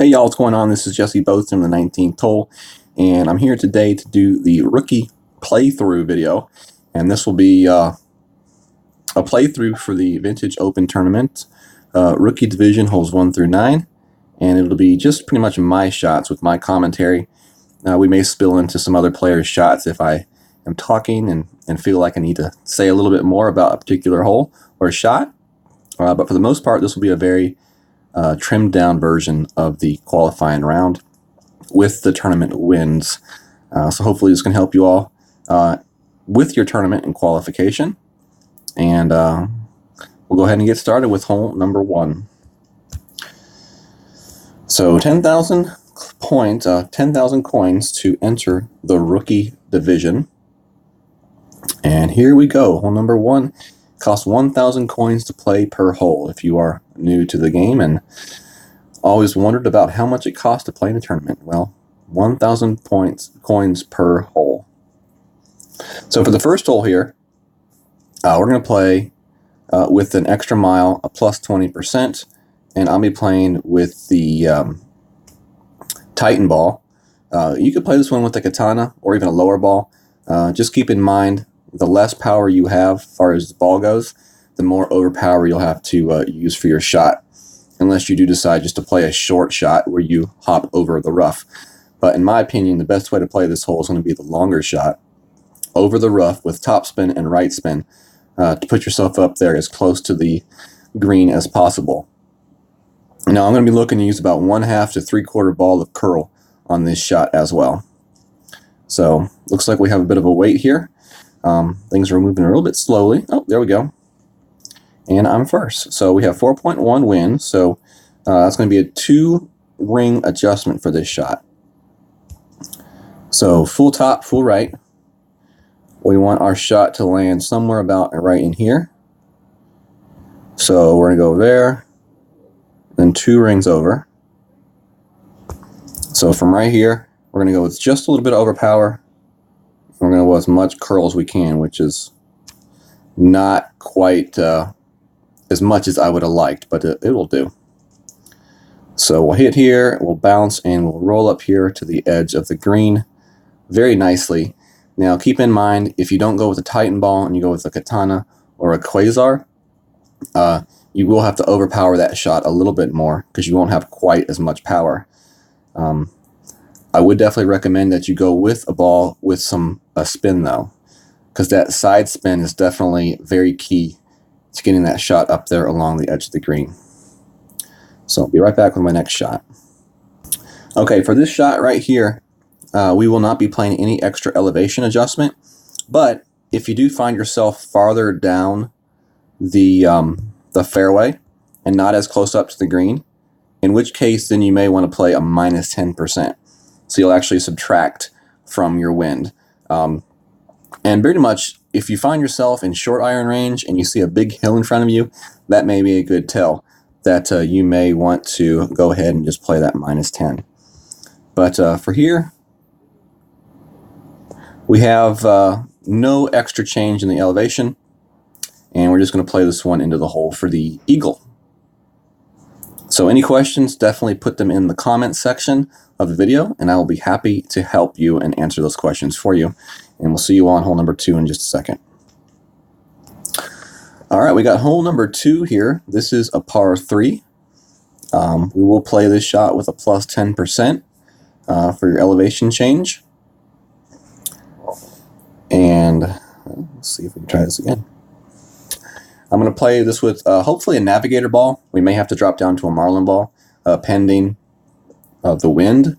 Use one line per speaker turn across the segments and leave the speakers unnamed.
Hey y'all, what's going on? This is Jesse Botham, the 19th hole, and I'm here today to do the rookie playthrough video. And this will be a playthrough for the Vintage Open Tournament, rookie division, holes 1 through 9, and it'll be just pretty much my shots with my commentary. We may spill into some other players' shots if I am talking and feel like I need to say a little bit more about a particular hole or a shot. But for the most part, this will be a very trimmed down version of the qualifying round with the tournament wins. So hopefully this can help you all with your tournament and qualification. And we'll go ahead and get started with hole number 1. So 10,000 points, 10,000 coins to enter the rookie division. And here we go. Hole number 1 costs 1,000 coins to play per hole. If you are new to the game and always wondered about how much it costs to play in a tournament, well, 1,000 coins per hole. So for the first hole here, we're going to play with an extra mile, a plus 20%, and I'll be playing with the Titan ball. You could play this one with the katana or even a lower ball. Just keep in mind, the less power you have as far as the ball goes, the more overpower you'll have to use for your shot, unless you do decide just to play a short shot where you hop over the rough. But in my opinion, the best way to play this hole is going to be the longer shot over the rough with top spin and right spin to put yourself up there as close to the green as possible. Now I'm going to be looking to use about 1/2 to 3/4 ball of curl on this shot as well. So looks like we have a bit of a wait here. Things are moving a little bit slowly. Oh, there we go. And I'm first. So we have 4.1 win. So that's going to be a 2-ring adjustment for this shot. So full top, full right. We want our shot to land somewhere about right in here. So we're going to go there, then 2 rings over. So from right here, we're going to go with just a little bit of overpower. We're going to go as much curl as we can, which is not quite as much as I would have liked, but it will do. So we'll hit here, we'll bounce, and we'll roll up here to the edge of the green very nicely. Now keep in mind, if you don't go with a Titan ball and you go with a katana or a quasar, you will have to overpower that shot a little bit more because you won't have quite as much power. I would definitely recommend that you go with a ball with a spin though, because that side spin is definitely very key to getting that shot up there along the edge of the green. So I'll be right back with my next shot. Okay, for this shot right here, we will not be playing any extra elevation adjustment, but if you do find yourself farther down the fairway and not as close up to the green, in which case then you may want to play a minus 10%. So you'll actually subtract from your wind. And pretty much, if you find yourself in short iron range and you see a big hill in front of you, that may be a good tell that you may want to go ahead and just play that minus 10. But for here, we have no extra change in the elevation, and we're just going to play this one into the hole for the eagle. So any questions, definitely put them in the comments section of the video, and I will be happy to help you and answer those questions for you. And we'll see you on hole number 2 in just a second. All right, we got hole number 2 here. This is a par 3. We will play this shot with a plus 10% for your elevation change. And let's see if we can try this again. I'm going to play this with hopefully a navigator ball. We may have to drop down to a marlin ball, pending the wind.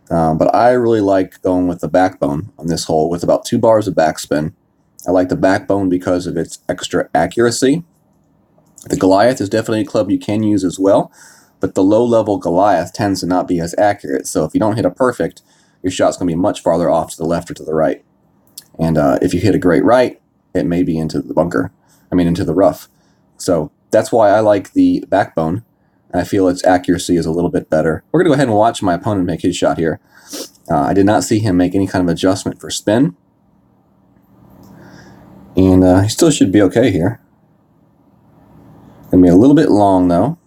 But I really like going with the backbone on this hole with about 2 bars of backspin. I like the backbone because of its extra accuracy. The Goliath is definitely a club you can use as well, but the low-level Goliath tends to not be as accurate. So if you don't hit a perfect, your shot's going to be much farther off to the left or to the right. And if you hit a great right, it may be into the bunker. Into the rough. So that's why I like the backbone. I feel its accuracy is a little bit better. We're going to go ahead and watch my opponent make his shot here. I did not see him make any kind of adjustment for spin. And he still should be okay here. Going to be a little bit long though.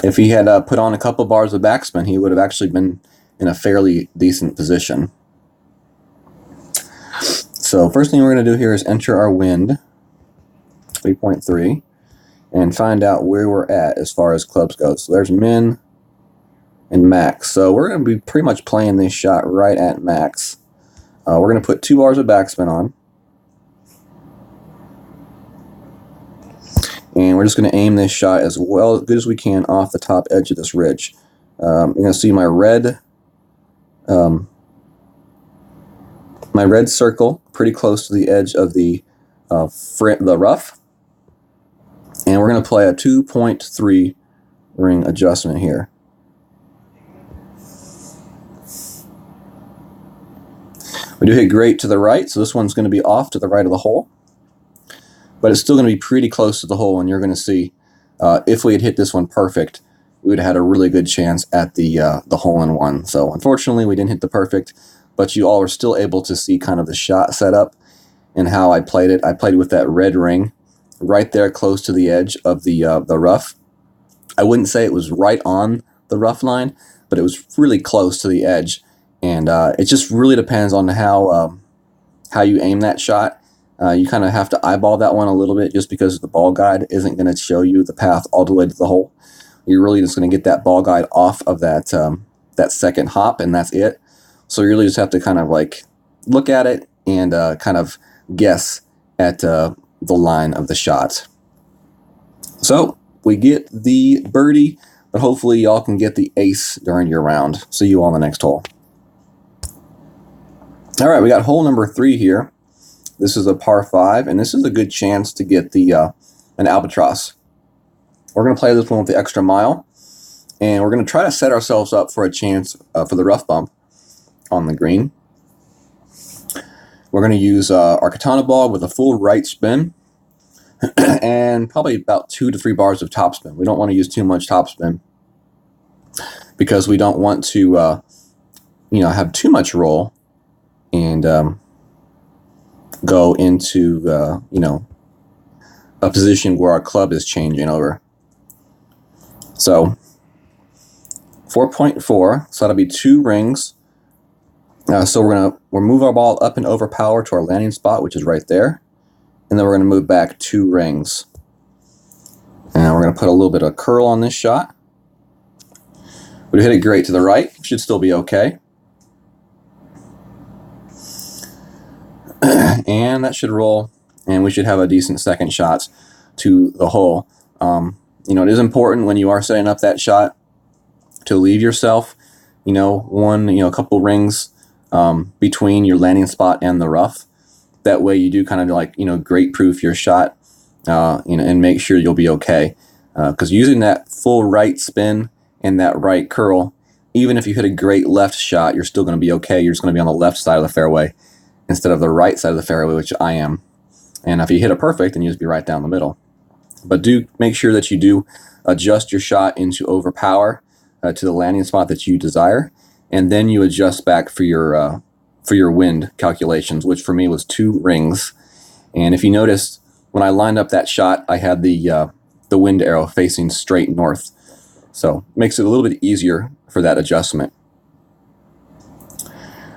If he had put on a couple bars of backspin, he would have actually been in a fairly decent position. So first thing we're going to do here is enter our wind, 3.3, and find out where we're at as far as clubs go. So there's min and max. So we're going to be pretty much playing this shot right at max. We're going to put 2 bars of backspin on. And we're just going to aim this shot as well, as good as we can off the top edge of this ridge. You're going to see my red circle pretty close to the edge of the rough. And we're going to play a 2.3 ring adjustment here. We do hit great to the right, so this one's going to be off to the right of the hole. But it's still going to be pretty close to the hole, and you're going to see if we had hit this one perfect, we would have had a really good chance at the hole-in-one. So unfortunately, we didn't hit the perfect, but you all are still able to see kind of the shot setup and how I played it. I played with that red ring right there close to the edge of the rough. I wouldn't say it was right on the rough line, but it was really close to the edge, and it just really depends on how you aim that shot. You kind of have to eyeball that one a little bit just because the ball guide isn't going to show you the path all the way to the hole. You're really just going to get that ball guide off of that second hop, and that's it. So you really just have to kind of like look at it and kind of guess at the line of the shot. So we get the birdie, but hopefully y'all can get the ace during your round. See you on the next hole. All right, we got hole number 3 here. This is a par 5, and this is a good chance to get the an albatross. We're going to play this one with the extra mile, and we're going to try to set ourselves up for a chance for the rough bump on the green. We're going to use our katana ball with a full right spin and probably about 2 to 3 bars of topspin. We don't want to use too much topspin because we don't want to have too much roll and go into a position where our club is changing over. So 4.4, so that'll be 2 rings. So we'll move our ball up and over power to our landing spot, which is right there, and then we're going to move back 2 rings. And we're going to put a little bit of curl on this shot. We hit it great to the right, should still be okay. And that should roll, and we should have a decent second shot to the hole. It is important when you are setting up that shot to leave yourself, a couple rings between your landing spot and the rough. That way you do kind of great proof your shot, and make sure you'll be okay. Because using that full right spin and that right curl, even if you hit a great left shot, you're still going to be okay. You're just going to be on the left side of the fairway instead of the right side of the fairway, which I am. And if you hit it perfect, then you just be right down the middle. But do make sure that you do adjust your shot into overpower to the landing spot that you desire, and then you adjust back for your wind calculations, which for me was 2 rings. And if you noticed, when I lined up that shot, I had the wind arrow facing straight north, so it makes it a little bit easier for that adjustment.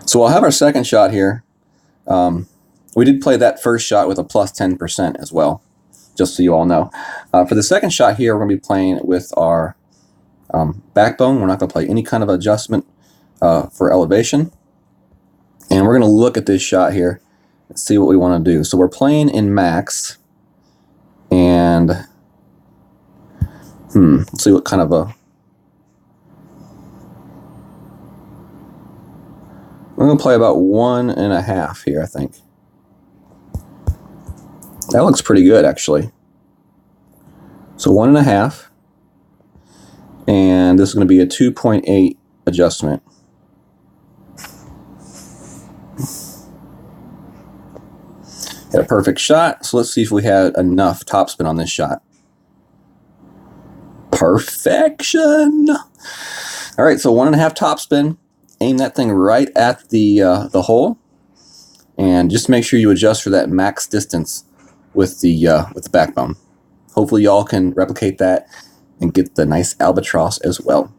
So we'll have our second shot here. We did play that first shot with a plus 10% as well, just so you all know. For the second shot here, we're going to be playing with our backbone. We're not going to play any kind of adjustment for elevation. And we're going to look at this shot here and see what we want to do. So we're playing in max, and let's see what kind of a... We're going to play about 1.5 here, I think. That looks pretty good, actually. So 1.5, and this is going to be a 2.8 adjustment. Hit a perfect shot, so let's see if we had enough topspin on this shot. Perfection! All right, so 1.5 topspin. Aim that thing right at the hole, and just make sure you adjust for that max distance with the backbone. Hopefully y'all can replicate that and get the nice albatross as well.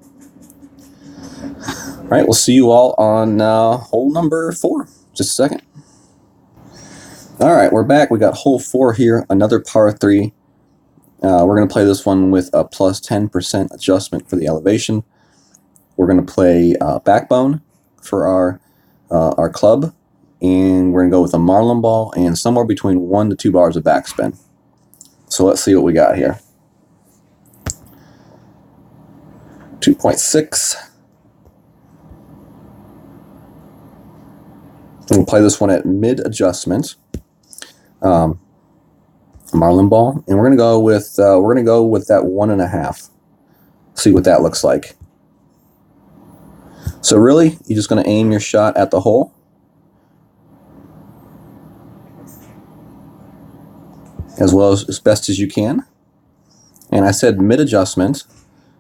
All right, we'll see you all on hole number 4. Just a second. All right, we're back. We got hole 4 here, another par 3. We're going to play this one with a plus 10% adjustment for the elevation. We're going to play backbone for our club, and we're going to go with a marlin ball and somewhere between 1 to 2 bars of backspin. So let's see what we got here. 2.6. We'll play this one at mid adjustment. Marlin ball, and we're gonna go with that 1.5. See what that looks like. So really, you're just gonna aim your shot at the hole. As best as you can. And I said mid adjustment,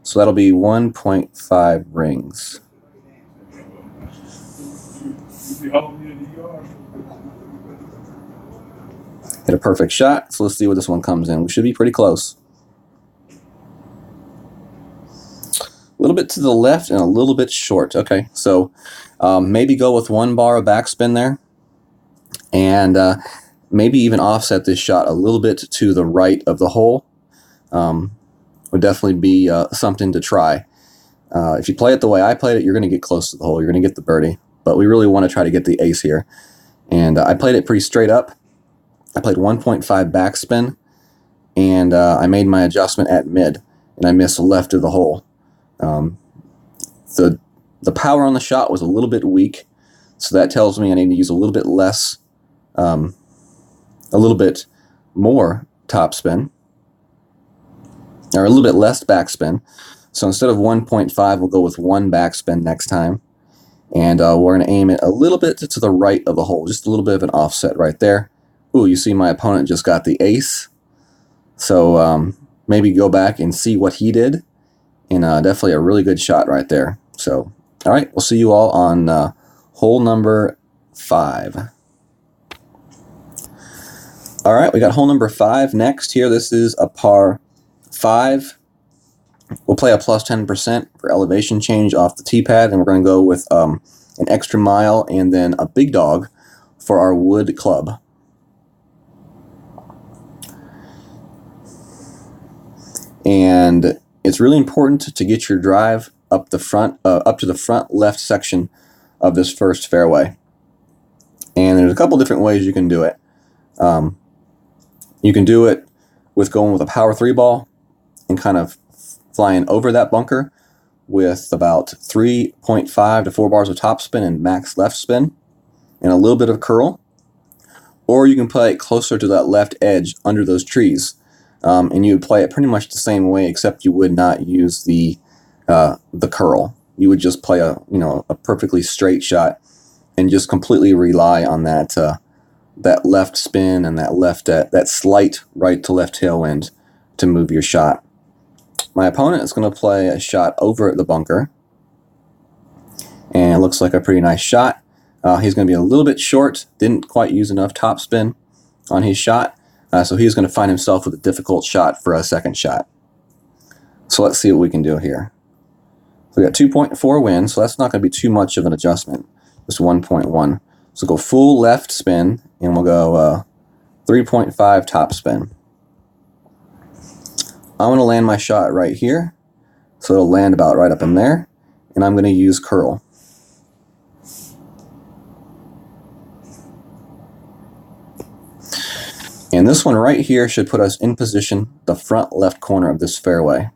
so that'll be 1.5 rings. Hit a perfect shot, so let's see where this one comes in. We should be pretty close. A little bit to the left and a little bit short. Okay, so maybe go with 1 bar of backspin there, and maybe even offset this shot a little bit to the right of the hole. Would definitely be something to try. If you play it the way I played it, you're going to get close to the hole. You're going to get the birdie, but we really want to try to get the ace here. And I played it pretty straight up. I played 1.5 backspin, and I made my adjustment at mid, and I missed left of the hole. The power on the shot was a little bit weak, so that tells me I need to use a little bit less, a little bit more topspin, or a little bit less backspin. So instead of 1.5, we'll go with 1 backspin next time, and we're going to aim it a little bit to the right of the hole, just a little bit of an offset right there. Ooh, you see my opponent just got the ace. So maybe go back and see what he did. And definitely a really good shot right there. So, all right, we'll see you all on hole number 5. All right, we got hole number 5 next here. This is a par 5. We'll play a plus 10% for elevation change off the tee pad, and we're going to go with an extra mile and then a big dog for our wood club. And it's really important to get your drive up the front, up to the front left section of this first fairway. And there's a couple different ways you can do it. You can do it with going with a power 3 ball and kind of flying over that bunker with about 3.5 to 4 bars of topspin and max left spin and a little bit of curl. Or you can play it closer to that left edge under those trees. And you would play it pretty much the same way, except you would not use the curl. You would just play a perfectly straight shot and just completely rely on that that left spin and that slight right to left tailwind to move your shot. My opponent is going to play a shot over at the bunker, and it looks like a pretty nice shot. He's going to be a little bit short, didn't quite use enough topspin on his shot. So he's going to find himself with a difficult shot for a second shot. So let's see what we can do here. So we got 2.4 wind, so that's not going to be too much of an adjustment. Just 1.1. So go full left spin, and we'll go 3.5 top spin. I'm going to land my shot right here. So it'll land about right up in there. And I'm going to use curl. And this one right here should put us in position, the front left corner of this fairway.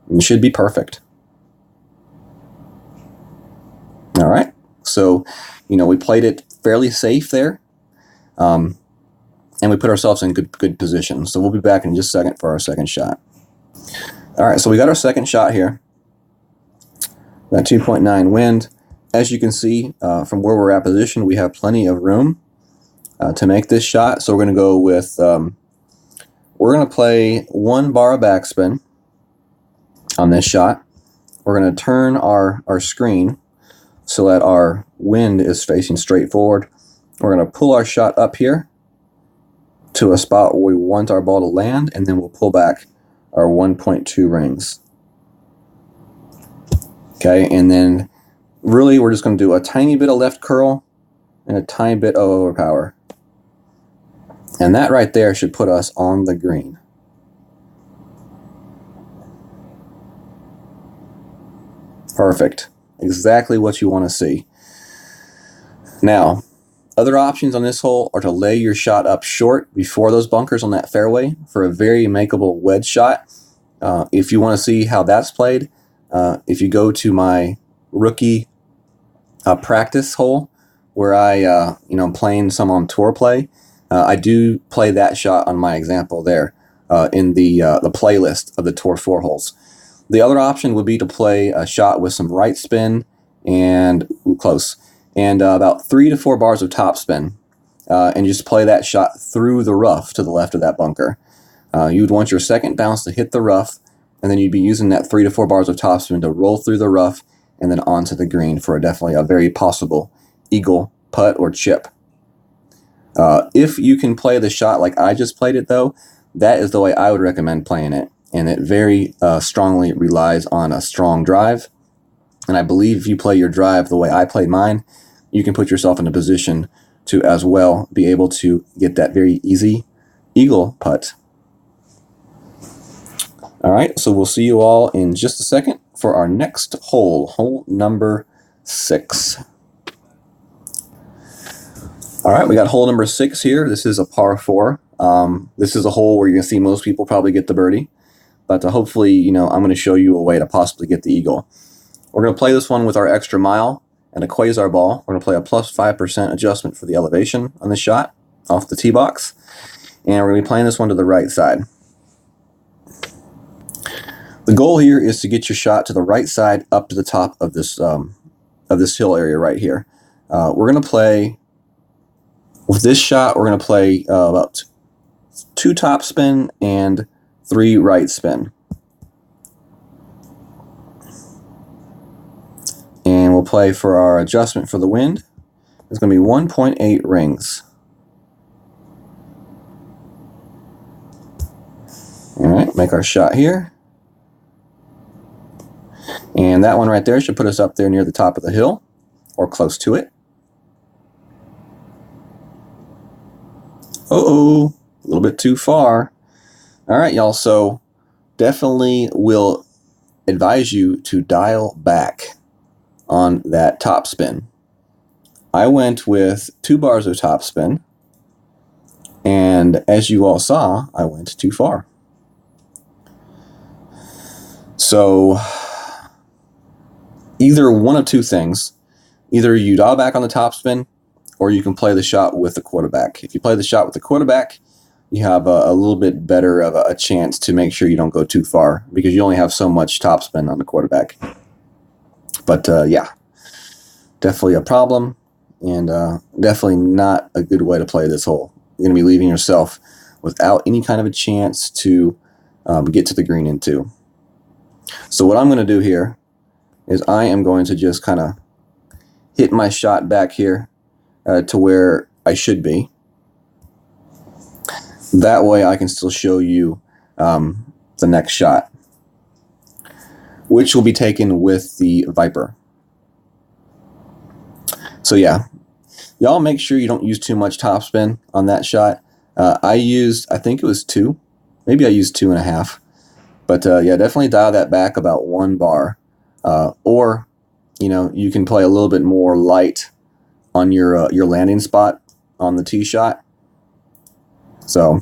And it should be perfect. All right, so, we played it fairly safe there. And we put ourselves in good position. So we'll be back in just a second for our second shot. All right, so we got our second shot here. That 2.9 wind. As you can see, from where we're at positioned, we have plenty of room to make this shot. So we're going to go with, we're going to play 1 bar of backspin on this shot. We're going to turn our screen so that our wind is facing straight forward. We're going to pull our shot up here to a spot where we want our ball to land, and then we'll pull back are 1.2 rings. Okay, and then really we're just going to do a tiny bit of left curl and a tiny bit of overpower. And that right there should put us on the green. Perfect. Exactly what you want to see. Now, other options on this hole are to lay your shot up short before those bunkers on that fairway for a very makeable wedge shot. If you want to see how that's played, if you go to my rookie practice hole where I I'm playing some on tour play, I do play that shot on my example there in the playlist of the Tour 4 holes. The other option would be to play a shot with some right spin and close, and about 3 to 4 bars of top spin, and just play that shot through the rough to the left of that bunker. You would want your second bounce to hit the rough, and then you'd be using that 3 to 4 bars of topspin to roll through the rough and then onto the green for definitely a very possible eagle, putt, or chip. If you can play the shot like I just played it, though, that is the way I would recommend playing it, and it very strongly relies on a strong drive. And I believe if you play your drive the way I played mine, you can put yourself in a position to as well be able to get that very easy eagle putt. All right, so we'll see you all in just a second for our next hole, hole number 6. All right, we got hole number 6 here. This is a par 4. This is a hole where you're going to see most people probably get the birdie, but hopefully, I'm going to show you a way to possibly get the eagle. We're going to play this one with our extra mile and a quasar ball. We're going to play a plus 5% adjustment for the elevation on this shot off the tee box, and we're going to be playing this one to the right side. The goal here is to get your shot to the right side up to the top of this hill area right here. We're going to play, with this shot, we're going to play about 2 top spin and 3 right spin. And we'll play for our adjustment for the wind. It's going to be 1.8 rings. All right, make our shot here. And that one right there should put us up there near the top of the hill, or close to it. Uh-oh, a little bit too far. All right, y'all, so definitely will advise you to dial back on that top spin. I went with 2 bars of top spin, and as you all saw, I went too far. So either one of 2 things. Either you dial back on the topspin, or you can play the shot with the quarterback. If you play the shot with the quarterback, you have a little bit better of a chance to make sure you don't go too far, because you only have so much topspin on the quarterback. But yeah, definitely a problem, and definitely not a good way to play this hole. You're going to be leaving yourself without any kind of a chance to get to the green in 2. So what I'm going to do here is I am going to just kind of hit my shot back here to where I should be. That way I can still show you the next shot, which will be taken with the Viper. So yeah, y'all make sure you don't use too much topspin on that shot. I think it was 2. Maybe I used 2.5. But yeah, definitely dial that back about 1 bar. Or, you can play a little bit more light on your landing spot on the tee shot. So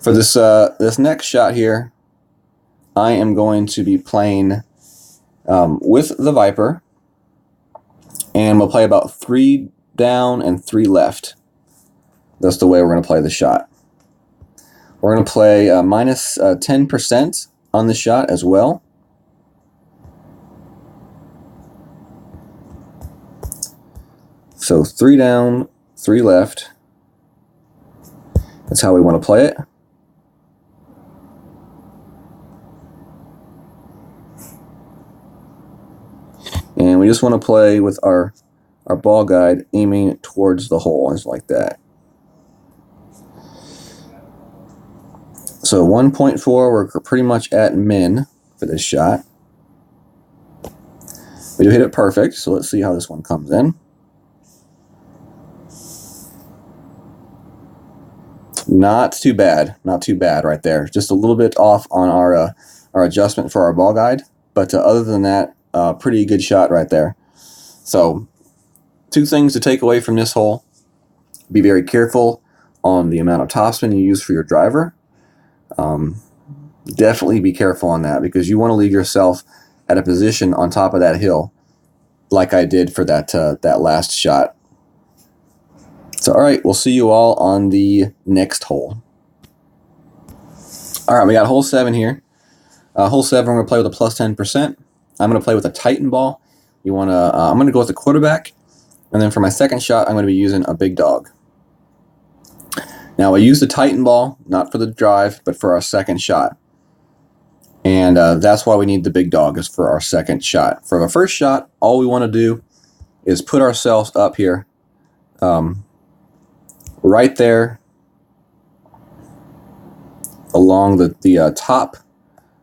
for this next shot here, I am going to be playing with the Viper, and we'll play about 3 down and 3 left. That's the way we're going to play the shot. We're going to play minus 10% on the shot as well. So 3 down, 3 left. That's how we want to play it. And we just want to play with our ball guide aiming towards the hole, just like that. So 1.4, we're pretty much at min for this shot. We do hit it perfect, so let's see how this one comes in. Not too bad, not too bad right there. Just a little bit off on our adjustment for our ball guide, but other than that, pretty good shot right there. So 2 things to take away from this hole. Be very careful on the amount of topspin you use for your driver. Definitely be careful on that, because you want to leave yourself at a position on top of that hill like I did for that last shot. So all right, we'll see you all on the next hole. All right, we got hole 7 here. Hole 7, we're going to play with a plus 10%. I'm going to play with a Titan ball. I'm going to go with the quarterback, and then for my second shot, I'm going to be using a big dog. Now I use the Titan ball, not for the drive, but for our second shot. And that's why we need the big dog, is for our second shot. For the first shot, all we want to do is put ourselves up here, right there along the top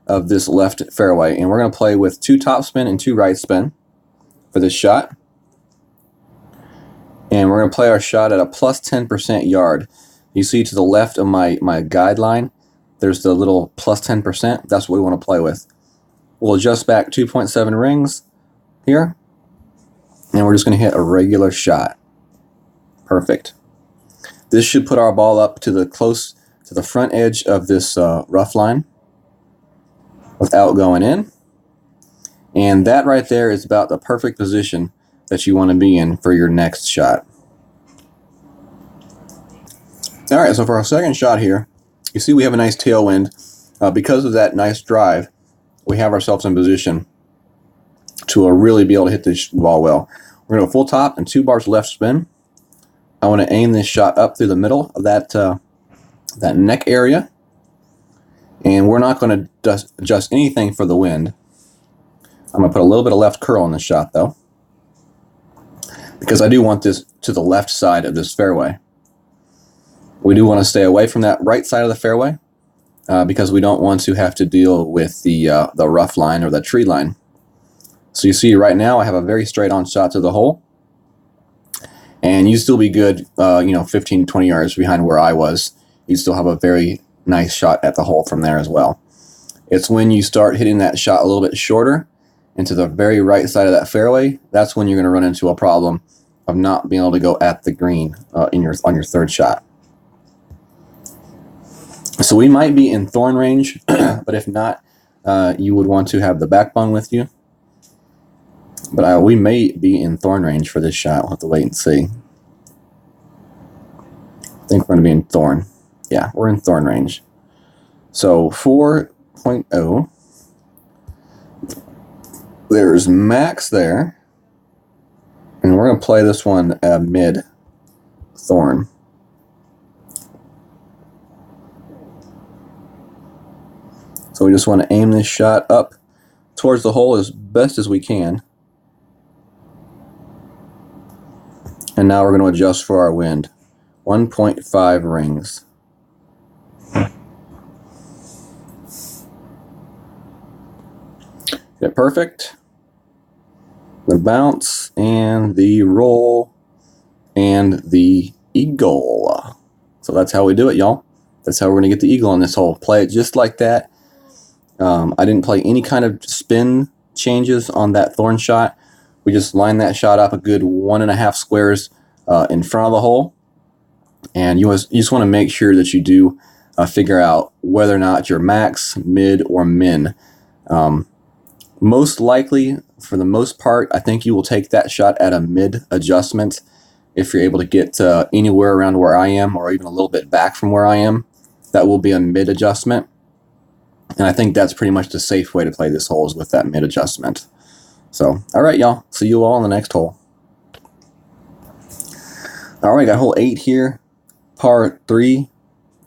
of this left fairway. And we're going to play with 2 topspin and 2 right spin for this shot. And we're going to play our shot at a plus 10% yard. You see to the left of my guideline, there's the little plus 10%. That's what we want to play with. We'll adjust back 2.7 rings here, and we're just going to hit a regular shot. Perfect. This should put our ball up to the front edge of this rough line without going in. And that right there is about the perfect position that you want to be in for your next shot. All right, so for our second shot here, you see we have a nice tailwind. Because of that nice drive, we have ourselves in position to really be able to hit this ball well. We're going to go full top and 2 bars left spin. I want to aim this shot up through the middle of that neck area. And we're not going to adjust anything for the wind. I'm going to put a little bit of left curl in this shot, though, because I do want this to the left side of this fairway. We do want to stay away from that right side of the fairway because we don't want to have to deal with the rough line or the tree line. So you see right now I have a very straight on shot to the hole, and you'd still be good, 15, 20 yards behind where I was. You'd still have a very nice shot at the hole from there as well. It's when you start hitting that shot a little bit shorter into the very right side of that fairway, that's when you're going to run into a problem of not being able to go at the green on your third shot. So we might be in thorn range, but if not, you would want to have the backbone with you. But we may be in thorn range for this shot. We'll have to wait and see. I think we're going to be in thorn. Yeah, we're in thorn range. So 4.0. There's max there. And we're going to play this one mid thorn. So we just want to aim this shot up towards the hole as best as we can. And now we're going to adjust for our wind. 1.5 rings. Get perfect. The bounce and the roll and the eagle. So that's how we do it, y'all. That's how we're going to get the eagle on this hole. Play it just like that. I didn't play any kind of spin changes on that thorn shot. We just lined that shot up a good 1.5 squares in front of the hole. And you just want to make sure that you do figure out whether or not you're max, mid, or min. Most likely, for the most part, I think you will take that shot at a mid adjustment if you're able to get anywhere around where I am or even a little bit back from where I am. That will be a mid adjustment. And I think that's pretty much the safe way to play this hole is with that mid adjustment. So, all right, y'all. See you all on the next hole. All right, got hole 8 here, par 3.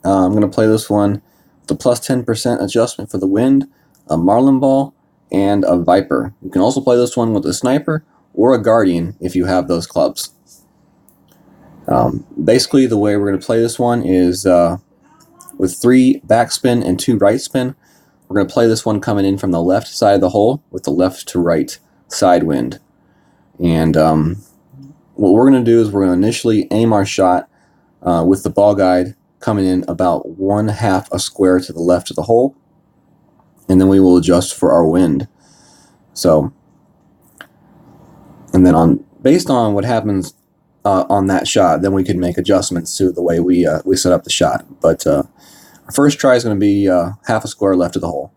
I'm going to play this one with a plus 10% adjustment for the wind, a marlin ball, and a viper. You can also play this one with a sniper or a guardian if you have those clubs. Basically, the way we're going to play this one is we're with 3 backspin and 2 right spin. We're going to play this one coming in from the left side of the hole with the left to right side wind. And what we're going to do is we're going to initially aim our shot with the ball guide coming in about 1/2 a square to the left of the hole, and then we will adjust for our wind. So, and then based on what happens on that shot, then we can make adjustments to the way we set up the shot. But our first try is going to be 1/2 a square left of the hole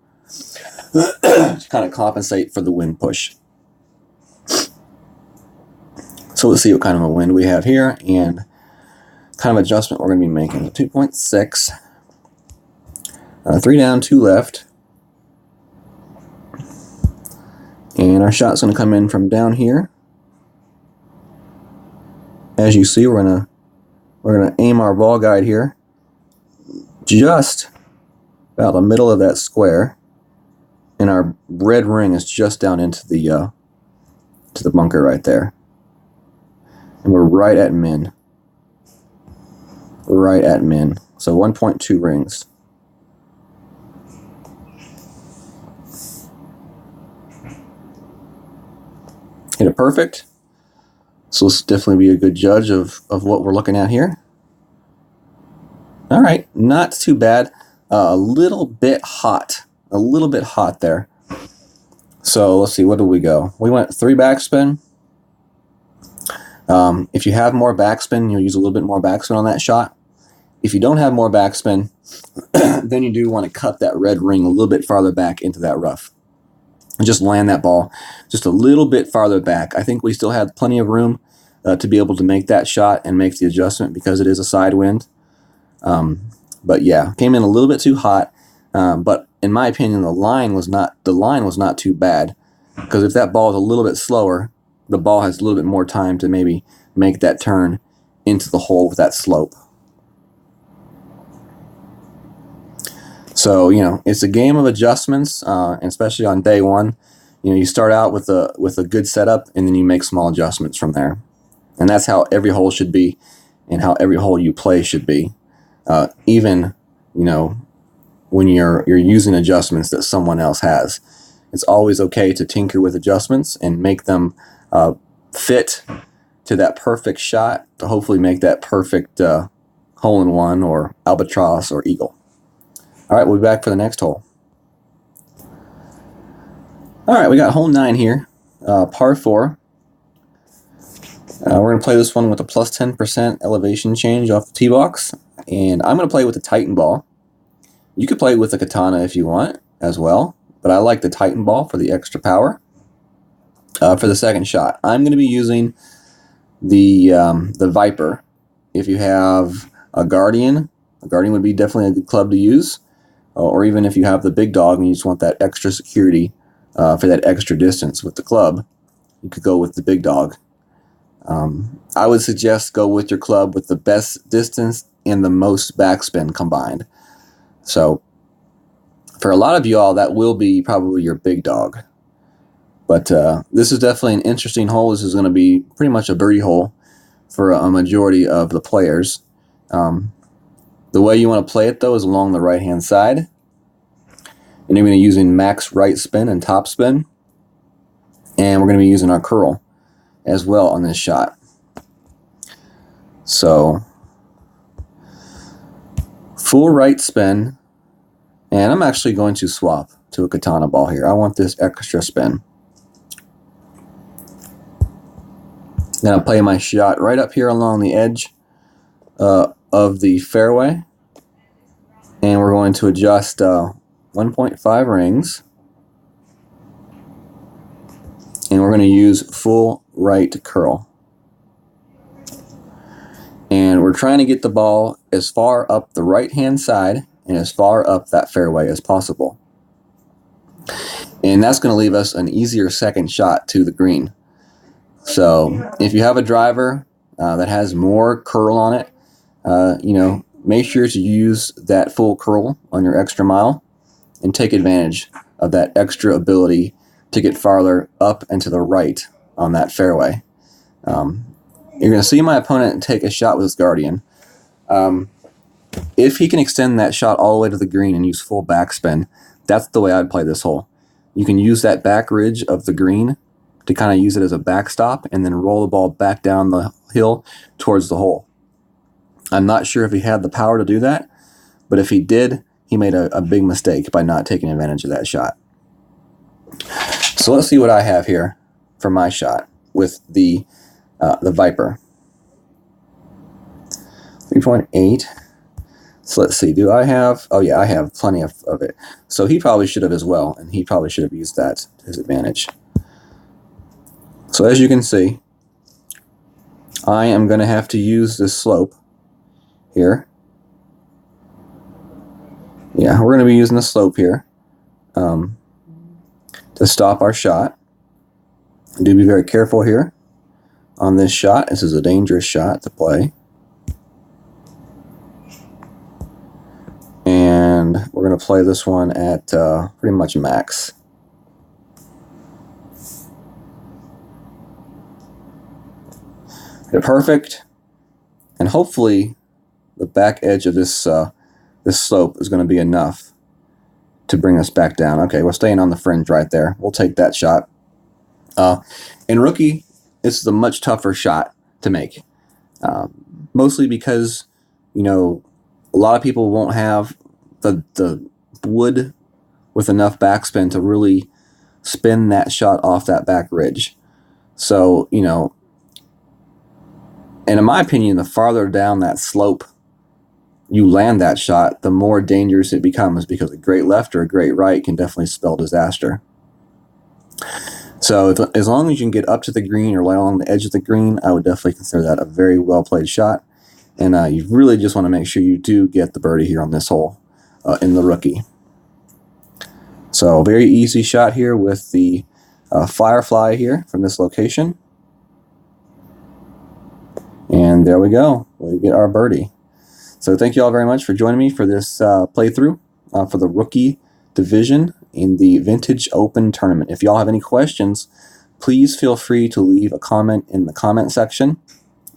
to kind of compensate for the wind push. So let's see what kind of a wind we have here and kind of adjustment we're going to be making. 2.6, 3 down, 2 left, and our shot's going to come in from down here. As you see, we're gonna aim our ball guide here just about the middle of that square, and our red ring is just down into the to the bunker right there. And we're right at min. Right at min. So 1.2 rings. Hit it perfect. So this will definitely be a good judge of what we're looking at here. All right, not too bad. A little bit hot. A little bit hot there. So let's see, what did we go? We went 3 backspin. If you have more backspin, you'll use a little bit more backspin on that shot. If you don't have more backspin, then you do want to cut that red ring a little bit farther back into that rough. And just land that ball just a little bit farther back. I think we still have plenty of room to be able to make that shot and make the adjustment because it is a side wind. But yeah, came in a little bit too hot. But in my opinion, the line was not too bad, because if that ball is a little bit slower, the ball has a little bit more time to maybe make that turn into the hole with that slope. So, you know, it's a game of adjustments, and especially on day one. You know, you start out with a good setup, and then you make small adjustments from there. And that's how every hole should be, and how every hole you play should be. Even, you know, when you're using adjustments that someone else has, it's always okay to tinker with adjustments and make them fit to that perfect shot to hopefully make that perfect hole-in-one or albatross or eagle. All right, we'll be back for the next hole. All right, we got hole 9 here, par 4. We're going to play this one with a plus 10% elevation change off the tee box, and I'm going to play with the Titan ball. You could play with the Katana if you want as well, but I like the Titan ball for the extra power. For the second shot, I'm going to be using the Viper. If you have a Guardian would be definitely a good club to use. Or even if you have the big dog and you just want that extra security for that extra distance with the club, you could go with the big dog. I would suggest go with your club with the best distance and the most backspin combined. So for a lot of y'all, that will be probably your big dog. But this is definitely an interesting hole. This is going to be pretty much a birdie hole for a majority of the players. The way you want to play it, though, is along the right-hand side. And you're going to be using max right spin and top spin. And we're going to be using our curl as well on this shot. So, full right spin. And I'm actually going to swap to a Katana ball here. I want this extra spin. Then I'll play my shot right up here along the edge of the fairway, and we're going to adjust 1.5 rings, and we're going to use full right curl, and we're trying to get the ball as far up the right hand side and as far up that fairway as possible, and that's going to leave us an easier second shot to the green. So if you have a driver that has more curl on it, you know, make sure to use that full curl on your extra mile and take advantage of that extra ability to get farther up and to the right on that fairway. You're going to see my opponent take a shot with his Guardian. if he can extend that shot all the way to the green and use full backspin, that's the way I'd play this hole. You can use that back ridge of the green to kind of use it as a backstop and then roll the ball back down the hill towards the hole. I'm not sure if he had the power to do that, but if he did, he made a big mistake by not taking advantage of that shot. So let's see what I have here for my shot with the Viper. 3.8. So let's see, do I have, oh yeah, I have plenty of it. So he probably should have as well, and he probably should have used that to his advantage. So as you can see, I am going to have to use this slope here. Yeah, we're going to be using the slope here to stop our shot. Do be very careful here on this shot. This is a dangerous shot to play. And we're going to play this one at pretty much max. Hit it perfect, and hopefully the back edge of this this slope is going to be enough to bring us back down. Okay, we're staying on the fringe right there. We'll take that shot. In rookie, this is a much tougher shot to make, mostly because, you know, a lot of people won't have the wood with enough backspin to really spin that shot off that back ridge. So, you know, and in my opinion, the farther down that slope you land that shot, the more dangerous it becomes, because a great left or a great right can definitely spell disaster. So as long as you can get up to the green or right along the edge of the green, I would definitely consider that a very well played shot. And you really just want to make sure you do get the birdie here on this hole in the rookie. So very easy shot here with the Firefly here from this location. And there we go. We get our birdie. So thank you all very much for joining me for this playthrough for the rookie division in the Vintage Open Tournament. If y'all have any questions, please feel free to leave a comment in the comment section.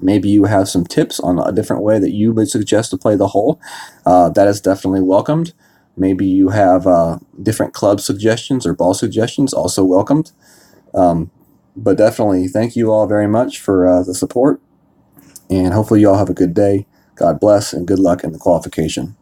Maybe you have some tips on a different way that you would suggest to play the hole. That is definitely welcomed. Maybe you have different club suggestions or ball suggestions, also welcomed. But definitely thank you all very much for the support. And hopefully you all have a good day. God bless and good luck in the qualification.